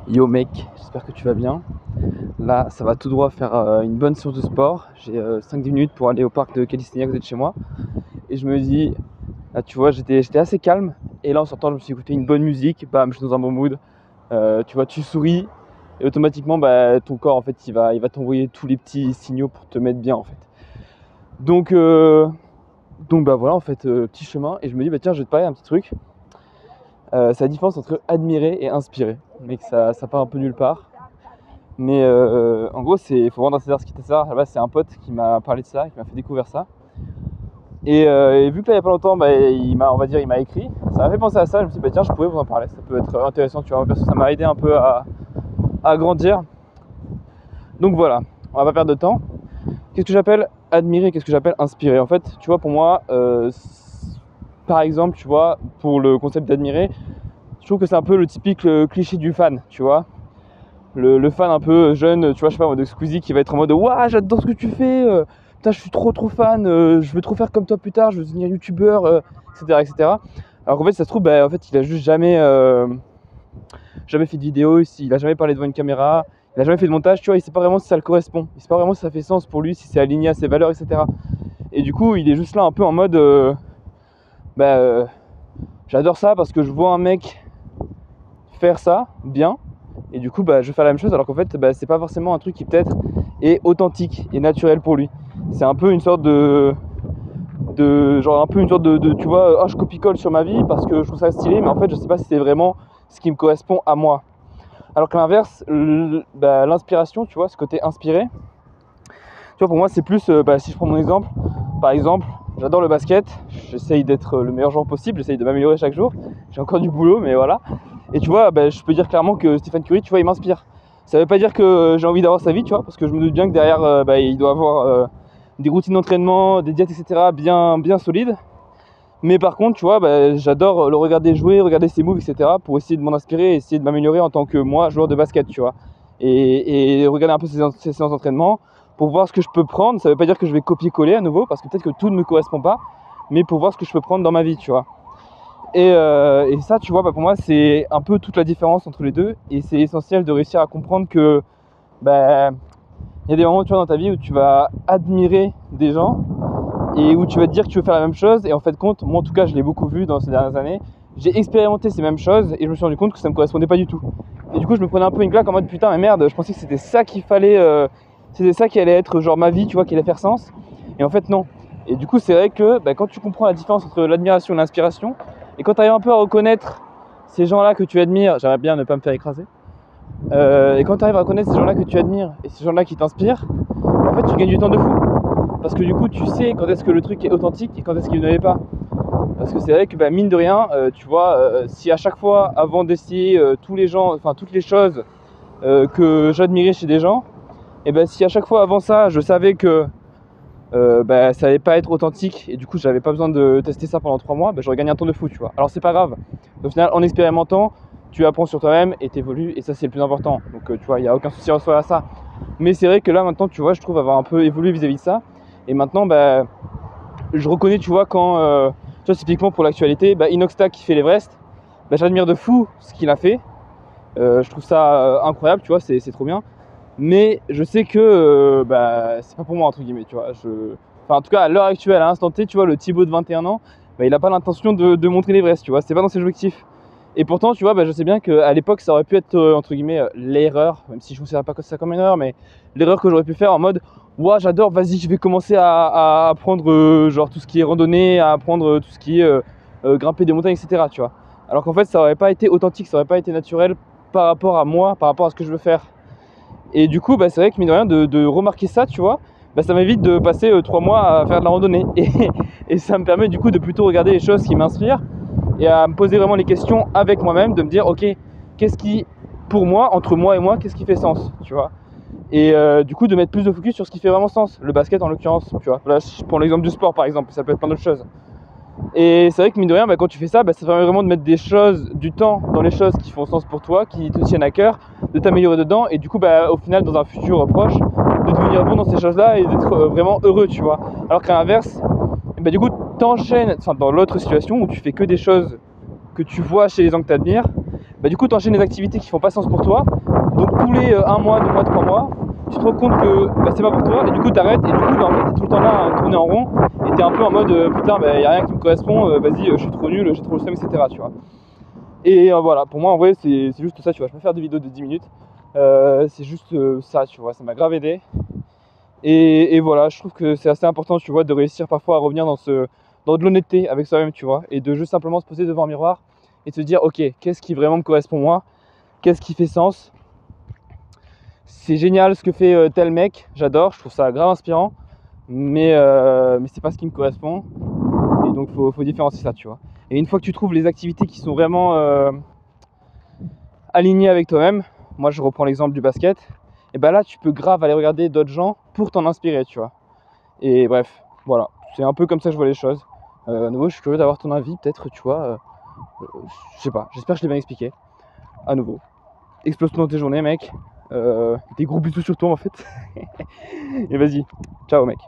Yo mec, j'espère que tu vas bien. Là, ça va tout droit faire une bonne séance de sport. J'ai 5-10 minutes pour aller au parc de calisthénie à côté de chez moi. Et je me dis, là tu vois, j'étais assez calme. Et là en sortant, je me suis écouté une bonne musique. Bam, je suis dans un bon mood. Tu vois, tu souris. Et automatiquement, bah, ton corps, en fait, il va t'envoyer tous les petits signaux pour te mettre bien, en fait. Donc bah voilà, en fait, petit chemin. Et je me dis, bah tiens, je vais te parler d'un petit truc. C'est la différence entre admirer et inspirer. Mec, ça part un peu nulle part. Mais en gros, il faut rendre à César ce qui est à César. Là, c'est un pote qui m'a parlé de ça, qui m'a fait découvrir ça. Et vu que là, il n'y a pas longtemps, bah, il m'a écrit. Ça m'a fait penser à ça. Je me suis dit, bah, tiens, je pourrais vous en parler. Ça peut être intéressant, tu vois, parce que ça m'a aidé un peu à grandir. Donc voilà, on va pas perdre de temps. Qu'est-ce que j'appelle admirer, qu'est-ce que j'appelle inspirer? En fait, tu vois, pour moi, par exemple, tu vois, pour le concept d'admirer, je trouve que c'est un peu le typique cliché du fan, tu vois. Le fan un peu jeune, tu vois, je sais pas, de Squeezie qui va être en mode waouh, j'adore ce que tu fais, putain, je suis trop fan, je veux trop faire comme toi plus tard, je veux devenir youtubeur, etc., etc. Alors qu'en fait, ça se trouve, bah, en fait, il a juste jamais fait de vidéo, il a jamais parlé devant une caméra, il a jamais fait de montage, tu vois, il sait pas vraiment si ça le correspond, il sait pas vraiment si ça fait sens pour lui, si c'est aligné à ses valeurs, etc. Et du coup, il est juste là un peu en mode j'adore ça parce que je vois un mec faire ça bien. Et du coup, bah, je vais faire la même chose, alors qu'en fait, bah, c'est pas forcément un truc qui peut-être est authentique et naturel pour lui. C'est un peu une sorte genre un peu une sorte de tu vois, je copie-colle sur ma vie parce que je trouve ça stylé, mais en fait, je sais pas si c'est vraiment ce qui me correspond à moi. Alors qu'à l'inverse, l'inspiration, tu vois, ce côté inspiré, tu vois, pour moi, c'est plus, si je prends mon exemple, par exemple, j'adore le basket, j'essaye d'être le meilleur joueur possible, j'essaye de m'améliorer chaque jour, j'ai encore du boulot, mais voilà. Et tu vois, je peux dire clairement que Stephen Curry, tu vois, il m'inspire. Ça veut pas dire que j'ai envie d'avoir sa vie, tu vois, parce que je me doute bien que derrière, il doit avoir des routines d'entraînement, des diètes, etc., bien solides. Mais par contre, tu vois, j'adore le regarder jouer, regarder ses moves, etc., pour essayer de m'en inspirer, essayer de m'améliorer en tant que moi, joueur de basket, tu vois. Et regarder un peu ses séances d'entraînement pour voir ce que je peux prendre. Ça veut pas dire que je vais copier-coller à nouveau, parce que peut-être que tout ne me correspond pas, mais pour voir ce que je peux prendre dans ma vie, tu vois. Et ça, tu vois, pour moi, c'est un peu toute la différence entre les deux. Et c'est essentiel de réussir à comprendre que il y a des moments, tu vois, dans ta vie où tu vas admirer des gens et où tu vas te dire que tu veux faire la même chose. Et en fait, compte, moi en tout cas, je l'ai beaucoup vu dans ces dernières années. J'ai expérimenté ces mêmes choses et je me suis rendu compte que ça me correspondait pas du tout. Et du coup, je me prenais un peu une claque en mode putain, mais merde, je pensais que c'était ça qu'il fallait, c'était ça qui allait être genre ma vie, tu vois, qui allait faire sens. Et en fait, non. Et du coup, c'est vrai que quand tu comprends la différence entre l'admiration et l'inspiration, et quand tu arrives un peu à reconnaître ces gens-là que tu admires, j'aimerais bien ne pas me faire écraser, et quand tu arrives à reconnaître ces gens-là que tu admires et ces gens-là qui t'inspirent, en fait tu gagnes du temps de fou. Parce que du coup tu sais quand est-ce que le truc est authentique et quand est-ce qu'il ne l'est pas. Parce que c'est vrai que mine de rien, tu vois, si à chaque fois avant d'essayer toutes les choses que j'admirais chez des gens, et si à chaque fois avant ça je savais que ça allait pas être authentique et du coup j'avais pas besoin de tester ça pendant 3 mois, j'aurais gagné un temps de fou, tu vois. Alors c'est pas grave, au final en expérimentant tu apprends sur toi-même et t'évolues et ça c'est le plus important, donc tu vois, il n'y a aucun souci à soi à ça. Mais c'est vrai que là maintenant, tu vois, je trouve avoir un peu évolué vis-à-vis de ça, et maintenant je reconnais, tu vois, quand tu vois, typiquement pour l'actualité, Inoxtag qui fait l'Everest, j'admire de fou ce qu'il a fait, je trouve ça incroyable, tu vois, c'est trop bien. Mais je sais que c'est pas pour moi, entre guillemets, tu vois. En tout cas, à l'heure actuelle, à l'instant T, tu vois, le Thibaut de 21 ans, il n'a pas l'intention de montrer l'Everest, tu vois. C'est pas dans ses objectifs. Et pourtant, tu vois, je sais bien qu'à l'époque, ça aurait pu être, entre guillemets, l'erreur, même si je ne considère pas ça comme une erreur, mais l'erreur que j'aurais pu faire en mode, ouah, j'adore, vas-y, je vais commencer à apprendre genre tout ce qui est randonnée, à apprendre tout ce qui est grimper des montagnes, etc., tu vois. Alors qu'en fait, ça aurait pas été authentique, ça aurait pas été naturel par rapport à moi, par rapport à ce que je veux faire. Et du coup, c'est vrai que mine de rien, de remarquer ça, tu vois, ça m'évite de passer 3 mois à faire de la randonnée. Et ça me permet du coup de plutôt regarder les choses qui m'inspirent et à me poser vraiment les questions avec moi-même, de me dire, ok, qu'est-ce qui, pour moi, entre moi et moi, qu'est-ce qui fait sens, tu vois. Et du coup, de mettre plus de focus sur ce qui fait vraiment sens, le basket en l'occurrence, tu vois. Là, si je prends l'exemple du sport par exemple, ça peut être plein d'autres choses. Et c'est vrai que mine de rien, quand tu fais ça, ça permet vraiment de mettre du temps dans les choses qui font sens pour toi, qui te tiennent à cœur, de t'améliorer dedans et du coup au final dans un futur proche, de devenir bon dans ces choses-là et d'être vraiment heureux, tu vois. Alors qu'à l'inverse, du coup t'enchaînes dans l'autre situation où tu fais que des choses que tu vois chez les gens que tu admires, bah, du coup tu enchaînes les activités qui font pas sens pour toi. Donc tous les 1 mois, 2 mois, 3 mois, tu te rends compte que bah, c'est pas pour toi et du coup t'arrêtes et du coup bah, en fait t'es tout le temps là à tourner en rond et t'es un peu en mode putain bah, y a rien qui me correspond, vas-y je suis trop nul, j'ai trop le seum, etc. Tu vois. Et voilà, pour moi en vrai c'est juste ça, tu vois, je peux faire des vidéos de 10 minutes, c'est juste ça, tu vois, ça m'a grave aidé. Et voilà, je trouve que c'est assez important, tu vois, de réussir parfois à revenir dans de l'honnêteté avec soi-même, tu vois, et de juste simplement se poser devant un miroir et de se dire ok, qu'est-ce qui vraiment me correspond moi, qu'est-ce qui fait sens. C'est génial ce que fait tel mec, j'adore, je trouve ça grave inspirant, mais c'est pas ce qui me correspond. Et donc faut différencier ça, tu vois. Et une fois que tu trouves les activités qui sont vraiment alignées avec toi-même, moi je reprends l'exemple du basket, et ben là tu peux grave aller regarder d'autres gens pour t'en inspirer, tu vois. Et bref, voilà, c'est un peu comme ça que je vois les choses. À nouveau, je suis curieux d'avoir ton avis, peut-être, tu vois. Je sais pas, j'espère que je l'ai bien expliqué. À nouveau, explose dans tes journées, mec. Des gros bisous sur toi, en fait. Et vas-y, ciao, mec.